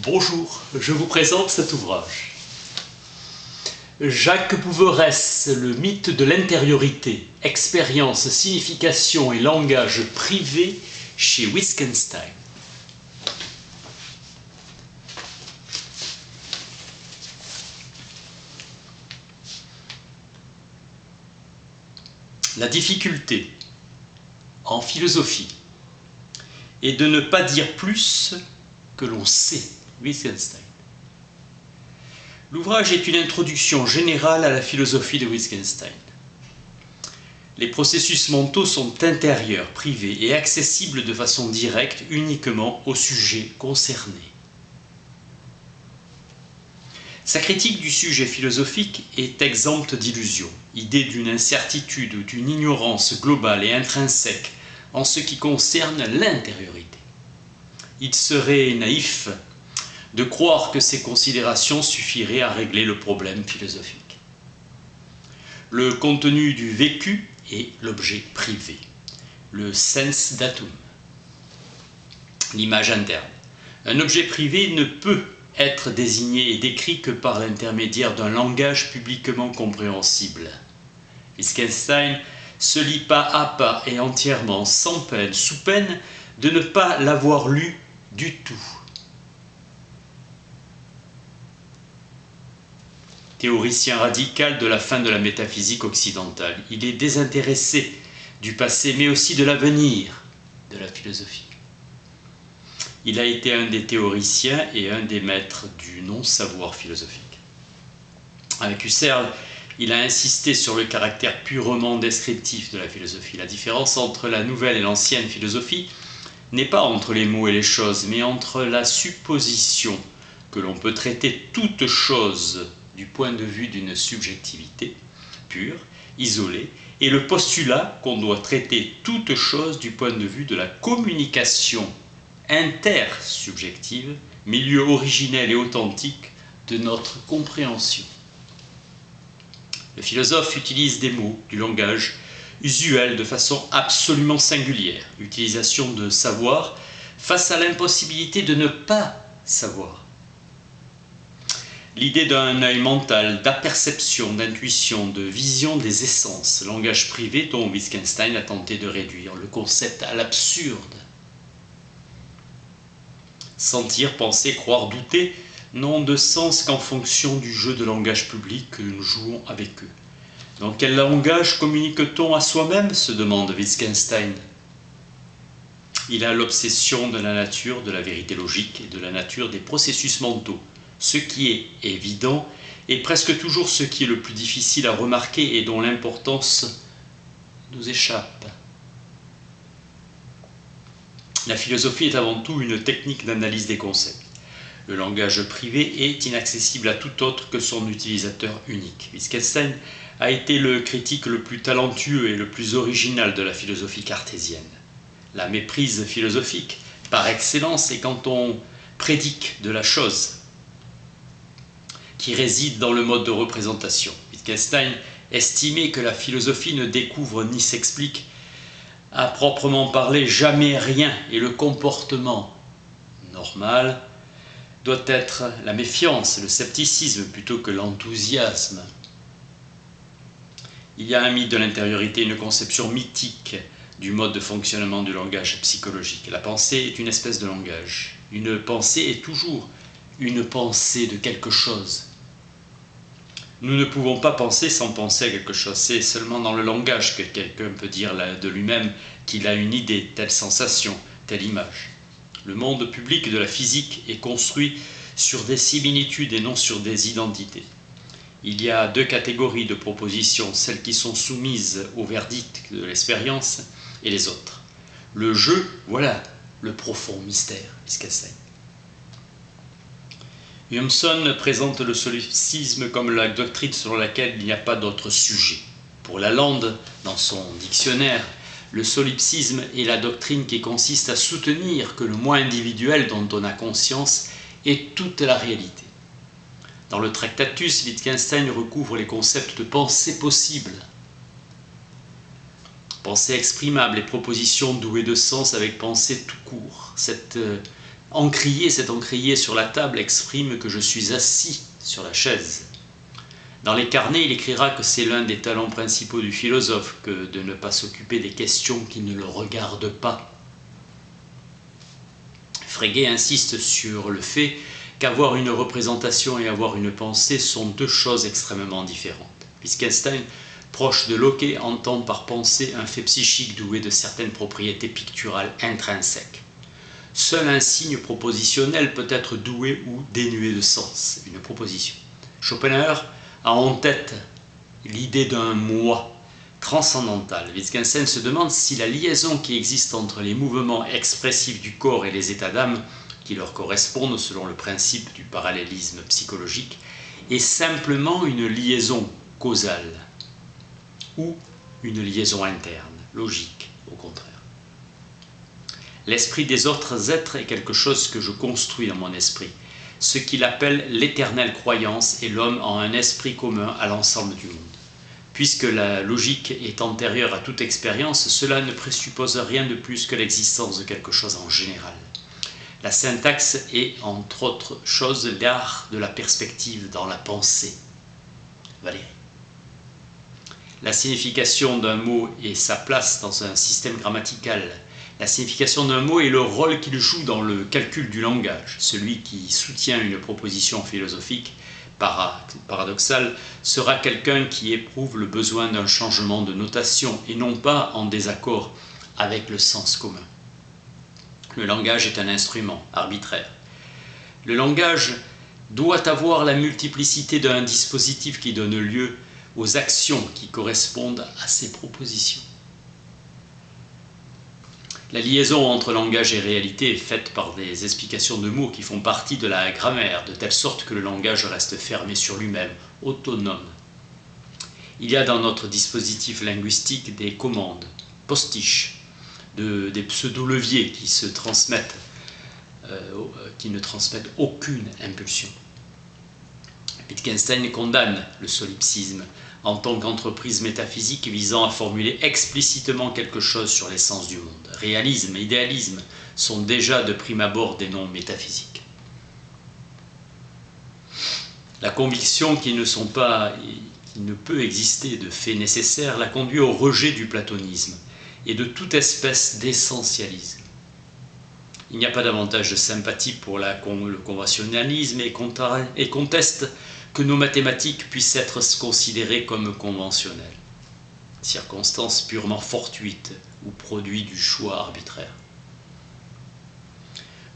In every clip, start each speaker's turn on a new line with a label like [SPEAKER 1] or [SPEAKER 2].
[SPEAKER 1] Bonjour, je vous présente cet ouvrage. Jacques Bouveresse, le mythe de l'intériorité, expérience, signification et langage privé chez Wittgenstein. La difficulté en philosophie est de ne pas dire plus que l'on sait. Wittgenstein. L'ouvrage est une introduction générale à la philosophie de Wittgenstein. Les processus mentaux sont intérieurs, privés et accessibles de façon directe uniquement au sujet concerné. Sa critique du sujet philosophique est exempte d'illusions, idée d'une incertitude ou d'une ignorance globale et intrinsèque en ce qui concerne l'intériorité. Il serait naïf de croire que ces considérations suffiraient à régler le problème philosophique. Le contenu du vécu est l'objet privé, le sens datum, l'image interne. Un objet privé ne peut être désigné et décrit que par l'intermédiaire d'un langage publiquement compréhensible. Wittgenstein se lit pas à pas et entièrement, sans peine, sous peine de ne pas l'avoir lu du tout. Théoricien radical de la fin de la métaphysique occidentale, il est désintéressé du passé mais aussi de l'avenir de la philosophie. Il a été un des théoriciens et un des maîtres du non-savoir philosophique. Avec Husserl, il a insisté sur le caractère purement descriptif de la philosophie. La différence entre la nouvelle et l'ancienne philosophie n'est pas entre les mots et les choses, mais entre la supposition que l'on peut traiter toute chose du point de vue d'une subjectivité pure, isolée, et le postulat qu'on doit traiter toute chose du point de vue de la communication intersubjective, milieu originel et authentique de notre compréhension. Le philosophe utilise des mots, du langage usuel de façon absolument singulière, utilisation de savoir face à l'impossibilité de ne pas savoir. L'idée d'un œil mental, d'apperception, d'intuition, de vision des essences, langage privé dont Wittgenstein a tenté de réduire le concept à l'absurde. Sentir, penser, croire, douter n'ont de sens qu'en fonction du jeu de langage public que nous jouons avec eux. Dans quel langage communique-t-on à soi-même, se demande Wittgenstein. Il a l'obsession de la nature, de la vérité logique et de la nature des processus mentaux. Ce qui est évident est presque toujours ce qui est le plus difficile à remarquer et dont l'importance nous échappe. La philosophie est avant tout une technique d'analyse des concepts. Le langage privé est inaccessible à tout autre que son utilisateur unique. Wittgenstein a été le critique le plus talentueux et le plus original de la philosophie cartésienne. La méprise philosophique, par excellence, est quand on prédique de la chose, qui réside dans le mode de représentation. Wittgenstein estimait que la philosophie ne découvre ni s'explique à proprement parler jamais rien, et le comportement normal doit être la méfiance, le scepticisme plutôt que l'enthousiasme. Il y a un mythe de l'intériorité, une conception mythique du mode de fonctionnement du langage psychologique. La pensée est une espèce de langage. Une pensée est toujours une pensée de quelque chose. Nous ne pouvons pas penser sans penser à quelque chose. C'est seulement dans le langage que quelqu'un peut dire de lui-même qu'il a une idée, telle sensation, telle image. Le monde public de la physique est construit sur des similitudes et non sur des identités. Il y a deux catégories de propositions, celles qui sont soumises au verdict de l'expérience et les autres. Le jeu, voilà le profond mystère, Wittgenstein. Humeson présente le solipsisme comme la doctrine selon laquelle il n'y a pas d'autre sujet. Pour Lalande, dans son dictionnaire, le solipsisme est la doctrine qui consiste à soutenir que le moi individuel dont on a conscience est toute la réalité. Dans le Tractatus, Wittgenstein recouvre les concepts de pensée possible, pensée exprimable et proposition douée de sens avec pensée tout court. Cette encrier, cet encrier sur la table exprime que je suis assis sur la chaise. Dans les carnets, il écrira que c'est l'un des talents principaux du philosophe que de ne pas s'occuper des questions qui ne le regardent pas. Frege insiste sur le fait qu'avoir une représentation et avoir une pensée sont deux choses extrêmement différentes. Wittgenstein, proche de Locke, entend par pensée un fait psychique doué de certaines propriétés picturales intrinsèques. Seul un signe propositionnel peut être doué ou dénué de sens, une proposition. Schopenhauer a en tête l'idée d'un moi transcendantal. Wittgenstein se demande si la liaison qui existe entre les mouvements expressifs du corps et les états d'âme, qui leur correspondent selon le principe du parallélisme psychologique, est simplement une liaison causale ou une liaison interne, logique au contraire. L'esprit des autres êtres est quelque chose que je construis dans mon esprit, ce qu'il appelle l'éternelle croyance, et l'homme a un esprit commun à l'ensemble du monde. Puisque la logique est antérieure à toute expérience, cela ne présuppose rien de plus que l'existence de quelque chose en général. La syntaxe est, entre autres choses, l'art de la perspective dans la pensée. Valérie. La signification d'un mot et sa place dans un système grammatical. La signification d'un mot et le rôle qu'il joue dans le calcul du langage. Celui qui soutient une proposition philosophique paradoxale sera quelqu'un qui éprouve le besoin d'un changement de notation et non pas en désaccord avec le sens commun. Le langage est un instrument arbitraire. Le langage doit avoir la multiplicité d'un dispositif qui donne lieu aux actions qui correspondent à ces propositions. La liaison entre langage et réalité est faite par des explications de mots qui font partie de la grammaire, de telle sorte que le langage reste fermé sur lui-même, autonome. Il y a dans notre dispositif linguistique des commandes, postiches, des pseudo-leviers qui ne transmettent aucune impulsion. Wittgenstein condamne le solipsisme en tant qu'entreprise métaphysique visant à formuler explicitement quelque chose sur l'essence du monde. Réalisme et idéalisme sont déjà de prime abord des noms métaphysiques. La conviction qu'il ne peut exister de fait nécessaire l'a conduit au rejet du platonisme et de toute espèce d'essentialisme. Il n'y a pas davantage de sympathie pour le conventionnalisme et conteste que nos mathématiques puissent être considérées comme conventionnelles, circonstance purement fortuite ou produit du choix arbitraire.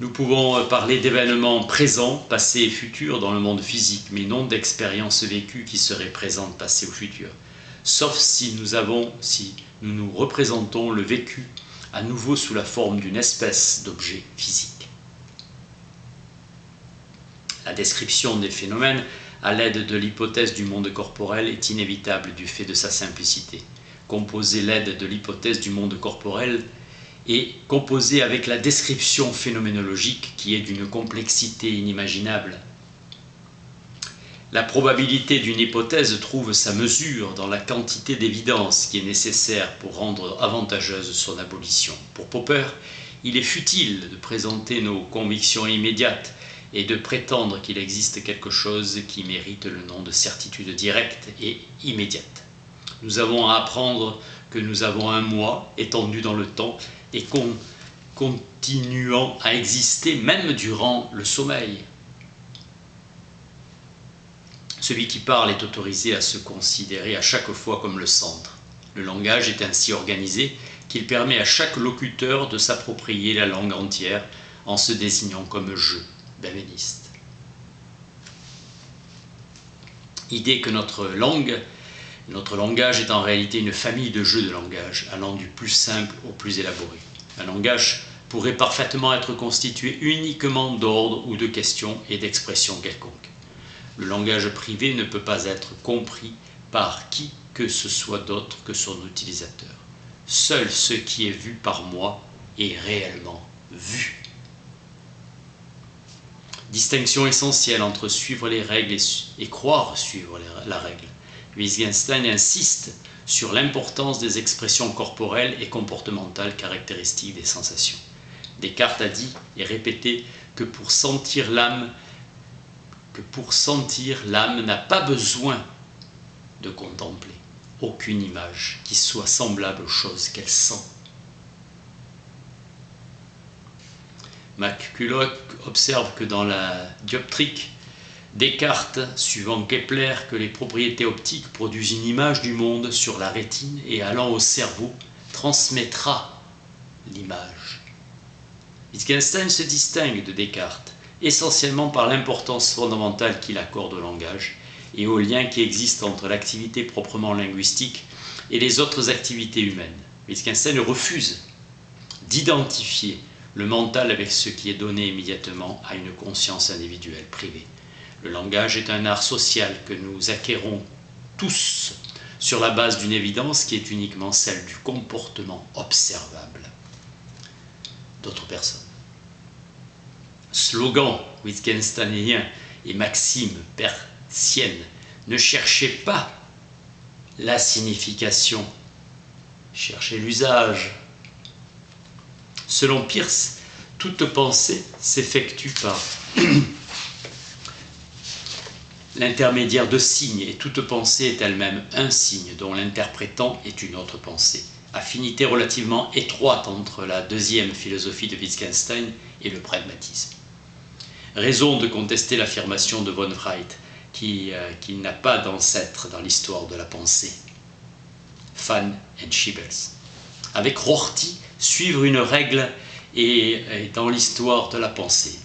[SPEAKER 1] Nous pouvons parler d'événements présents, passés et futurs dans le monde physique, mais non d'expériences vécues qui seraient présentes, passées ou futures, sauf si nous représentons le vécu à nouveau sous la forme d'une espèce d'objet physique. La description des phénomènes à l'aide de l'hypothèse du monde corporel est inévitable du fait de sa simplicité. Composer l'aide de l'hypothèse du monde corporel et composer avec la description phénoménologique qui est d'une complexité inimaginable. La probabilité d'une hypothèse trouve sa mesure dans la quantité d'évidence qui est nécessaire pour rendre avantageuse son abolition. Pour Popper, il est futile de présenter nos convictions immédiates et de prétendre qu'il existe quelque chose qui mérite le nom de certitude directe et immédiate. Nous avons à apprendre que nous avons un moi étendu dans le temps et continuant à exister même durant le sommeil. Celui qui parle est autorisé à se considérer à chaque fois comme le centre. Le langage est ainsi organisé qu'il permet à chaque locuteur de s'approprier la langue entière en se désignant comme « je ». Benveniste. Idée que notre langage est en réalité une famille de jeux de langage, allant du plus simple au plus élaboré. Un langage pourrait parfaitement être constitué uniquement d'ordres ou de questions et d'expressions quelconques. Le langage privé ne peut pas être compris par qui que ce soit d'autre que son utilisateur. Seul ce qui est vu par moi est réellement vu. Distinction essentielle entre suivre les règles et croire suivre la règle. Wittgenstein insiste sur l'importance des expressions corporelles et comportementales caractéristiques des sensations. Descartes a dit et répété que pour sentir l'âme n'a pas besoin de contempler aucune image qui soit semblable aux choses qu'elle sent. McCulloch observe que dans la dioptrique, Descartes, suivant Kepler, que les propriétés optiques produisent une image du monde sur la rétine et allant au cerveau, transmettra l'image. Wittgenstein se distingue de Descartes, essentiellement par l'importance fondamentale qu'il accorde au langage et au lien qui existe entre l'activité proprement linguistique et les autres activités humaines. Wittgenstein refuse d'identifier le mental avec ce qui est donné immédiatement à une conscience individuelle privée. Le langage est un art social que nous acquérons tous sur la base d'une évidence qui est uniquement celle du comportement observable d'autres personnes. Slogan wittgensteinien et maxime persienne, ne cherchez pas la signification, cherchez l'usage. Selon Peirce, toute pensée s'effectue par l'intermédiaire de signes, et toute pensée est elle-même un signe dont l'interprétant est une autre pensée. Affinité relativement étroite entre la deuxième philosophie de Wittgenstein et le pragmatisme. Raison de contester l'affirmation de von Wright qu'il n'a pas d'ancêtre dans l'histoire de la pensée. Fan et Schiebels. Avec Rorty, suivre une règle et dans l'histoire de la pensée.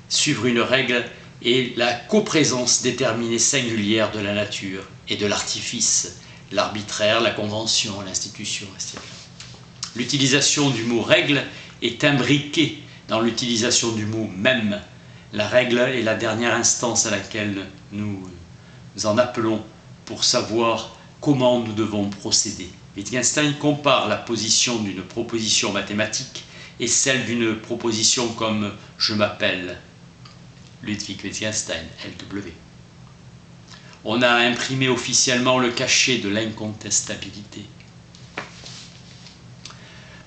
[SPEAKER 1] Suivre une règle est la coprésence déterminée singulière de la nature et de l'artifice, l'arbitraire, la convention, l'institution, etc. L'utilisation du mot règle est imbriquée dans l'utilisation du mot même. La règle est la dernière instance à laquelle nous en appelons pour savoir comment nous devons procéder. Wittgenstein compare la position d'une proposition mathématique et celle d'une proposition comme « je m'appelle » Ludwig Wittgenstein, LW. On a imprimé officiellement le cachet de l'incontestabilité.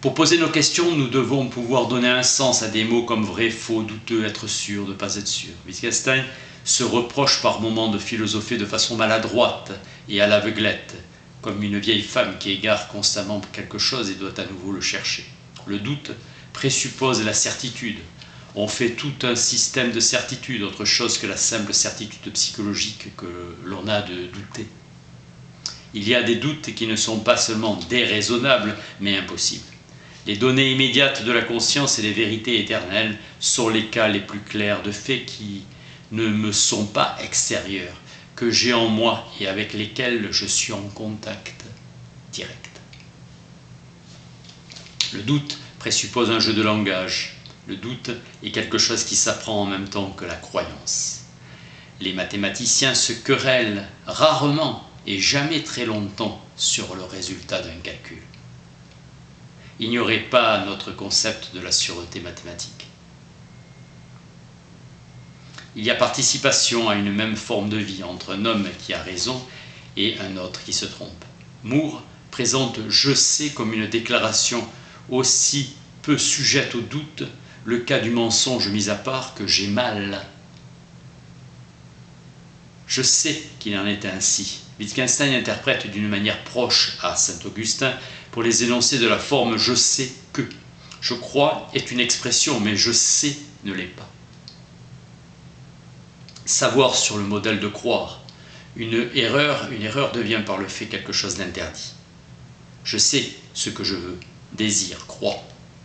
[SPEAKER 1] Pour poser nos questions, nous devons pouvoir donner un sens à des mots comme vrai, faux, douteux, être sûr, ne pas être sûr. Wittgenstein se reproche par moments de philosopher de façon maladroite et à l'aveuglette, comme une vieille femme qui égare constamment quelque chose et doit à nouveau le chercher. Le doute présuppose la certitude. On fait tout un système de certitude, autre chose que la simple certitude psychologique que l'on a de douter. Il y a des doutes qui ne sont pas seulement déraisonnables, mais impossibles. Les données immédiates de la conscience et les vérités éternelles sont les cas les plus clairs de faits qui ne me sont pas extérieurs, que j'ai en moi et avec lesquels je suis en contact direct. Le doute présuppose un jeu de langage. Le doute est quelque chose qui s'apprend en même temps que la croyance. Les mathématiciens se querellent rarement et jamais très longtemps sur le résultat d'un calcul. Ignorez pas notre concept de la sûreté mathématique. Il y a participation à une même forme de vie entre un homme qui a raison et un autre qui se trompe. Moore présente « je sais » comme une déclaration aussi peu sujette au doute, le cas du mensonge mis à part, que j'ai mal. Je sais qu'il en est ainsi. Wittgenstein interprète d'une manière proche à Saint-Augustin pour les énoncés de la forme « je sais que ». Je crois est une expression, mais je sais ne l'est pas. Savoir sur le modèle de croire. Une erreur devient par le fait quelque chose d'interdit. Je sais ce que je veux, désire, crois,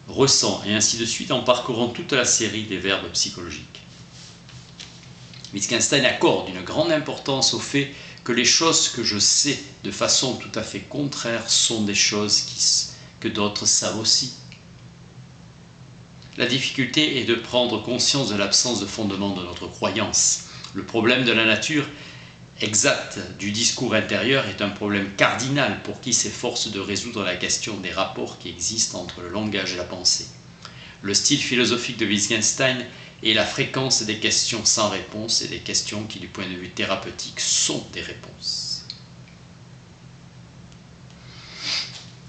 [SPEAKER 1] ressens, et ainsi de suite en parcourant toute la série des verbes psychologiques. Wittgenstein accorde une grande importance au fait que les choses que je sais de façon tout à fait contraire sont des choses que d'autres savent aussi. La difficulté est de prendre conscience de l'absence de fondement de notre croyance. Le problème de la nature exacte du discours intérieur est un problème cardinal pour qui s'efforce de résoudre la question des rapports qui existent entre le langage et la pensée. Le style philosophique de Wittgenstein est la fréquence des questions sans réponse et des questions qui, du point de vue thérapeutique, sont des réponses.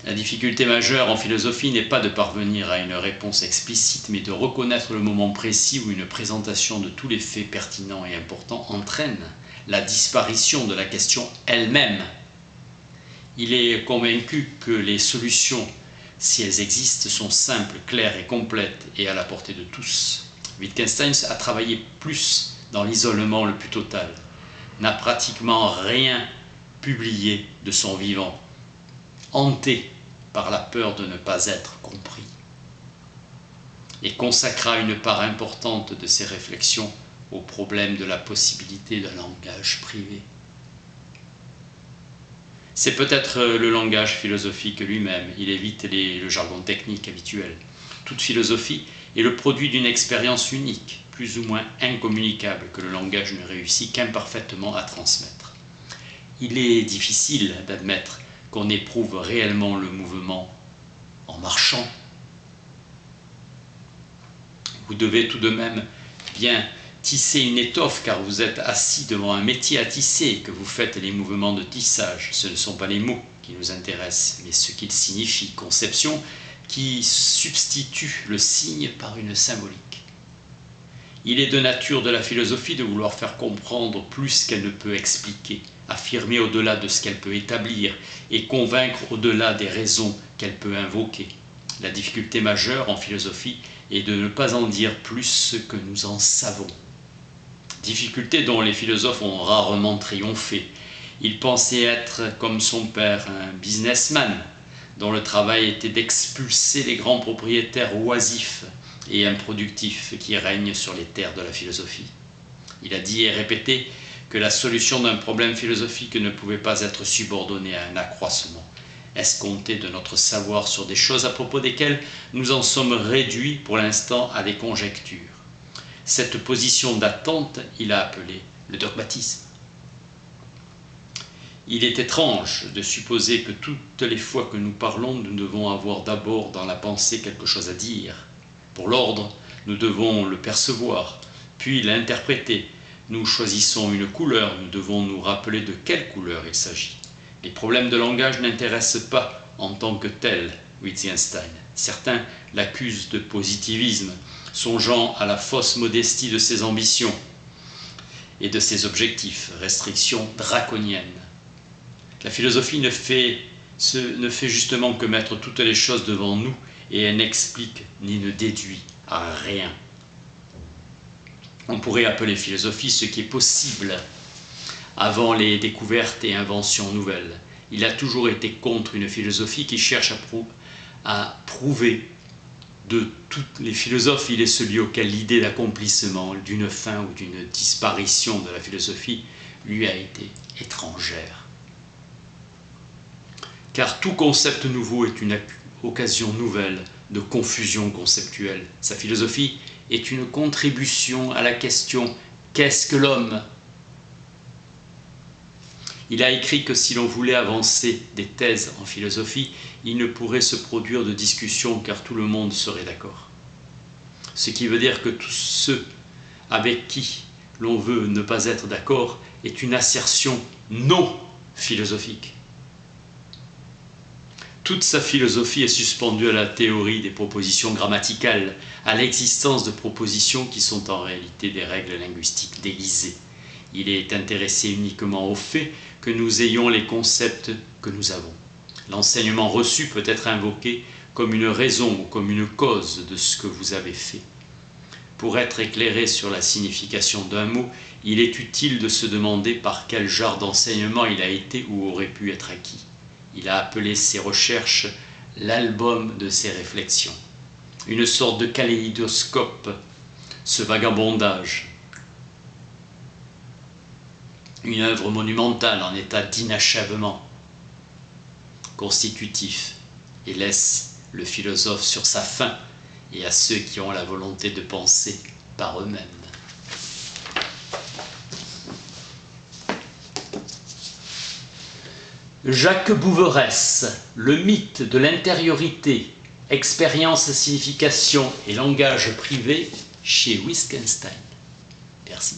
[SPEAKER 1] La difficulté majeure en philosophie n'est pas de parvenir à une réponse explicite, mais de reconnaître le moment précis où une présentation de tous les faits pertinents et importants entraîne la disparition de la question elle-même. Il est convaincu que les solutions, si elles existent, sont simples, claires et complètes et à la portée de tous. Wittgenstein a travaillé plus dans l'isolement le plus total, n'a pratiquement rien publié de son vivant, hanté par la peur de ne pas être compris, et consacra une part importante de ses réflexions au problème de la possibilité d'un langage privé. C'est peut-être le langage philosophique lui-même, il évite le jargon technique habituel. Toute philosophie est le produit d'une expérience unique, plus ou moins incommunicable, que le langage ne réussit qu'imparfaitement à transmettre. Il est difficile d'admettre qu'on éprouve réellement le mouvement en marchant. Vous devez tout de même bien tisser une étoffe car vous êtes assis devant un métier à tisser et que vous faites les mouvements de tissage. Ce ne sont pas les mots qui nous intéressent, mais ce qu'ils signifient, conception qui substitue le signe par une symbolique. Il est de nature de la philosophie de vouloir faire comprendre plus qu'elle ne peut expliquer, affirmer au-delà de ce qu'elle peut établir et convaincre au-delà des raisons qu'elle peut invoquer. La difficulté majeure en philosophie est de ne pas en dire plus que nous en savons. Difficulté dont les philosophes ont rarement triomphé. Il pensait être, comme son père, un businessman, dont le travail était d'expulser les grands propriétaires oisifs et improductifs qui règnent sur les terres de la philosophie. Il a dit et répété que la solution d'un problème philosophique ne pouvait pas être subordonnée à un accroissement escompté de notre savoir sur des choses à propos desquelles nous en sommes réduits pour l'instant à des conjectures. Cette position d'attente, il a appelé le dogmatisme. Il est étrange de supposer que toutes les fois que nous parlons, nous devons avoir d'abord dans la pensée quelque chose à dire. Pour l'ordre, nous devons le percevoir, puis l'interpréter. Nous choisissons une couleur, nous devons nous rappeler de quelle couleur il s'agit. Les problèmes de langage n'intéressent pas en tant que tels Wittgenstein. Certains l'accusent de positivisme, songeant à la fausse modestie de ses ambitions et de ses objectifs, restrictions draconiennes. La philosophie ne fait justement que mettre toutes les choses devant nous et elle n'explique ni ne déduit à rien. On pourrait appeler philosophie ce qui est possible avant les découvertes et inventions nouvelles. Il a toujours été contre une philosophie qui cherche à prouver. De tous les philosophes, il est celui auquel l'idée d'accomplissement, d'une fin ou d'une disparition de la philosophie lui a été étrangère. Car tout concept nouveau est une occasion nouvelle de confusion conceptuelle. Sa philosophie est une contribution à la question « Qu'est-ce que l'homme ?» Il a écrit que si l'on voulait avancer des thèses en philosophie, il ne pourrait se produire de discussion car tout le monde serait d'accord. Ce qui veut dire que tous ceux avec qui l'on veut ne pas être d'accord est une assertion non philosophique. Toute sa philosophie est suspendue à la théorie des propositions grammaticales, à l'existence de propositions qui sont en réalité des règles linguistiques déguisées. Il est intéressé uniquement au fait que nous ayons les concepts que nous avons. L'enseignement reçu peut être invoqué comme une raison ou comme une cause de ce que vous avez fait. Pour être éclairé sur la signification d'un mot, il est utile de se demander par quel genre d'enseignement il a été ou aurait pu être acquis. Il a appelé ses recherches l'album de ses réflexions. Une sorte de kaléidoscope, ce vagabondage. Une œuvre monumentale en état d'inachèvement, constitutif, et laisse le philosophe sur sa faim et à ceux qui ont la volonté de penser par eux-mêmes. Jacques Bouveresse, le mythe de l'intériorité, expérience, signification et langage privé chez Wittgenstein. Merci.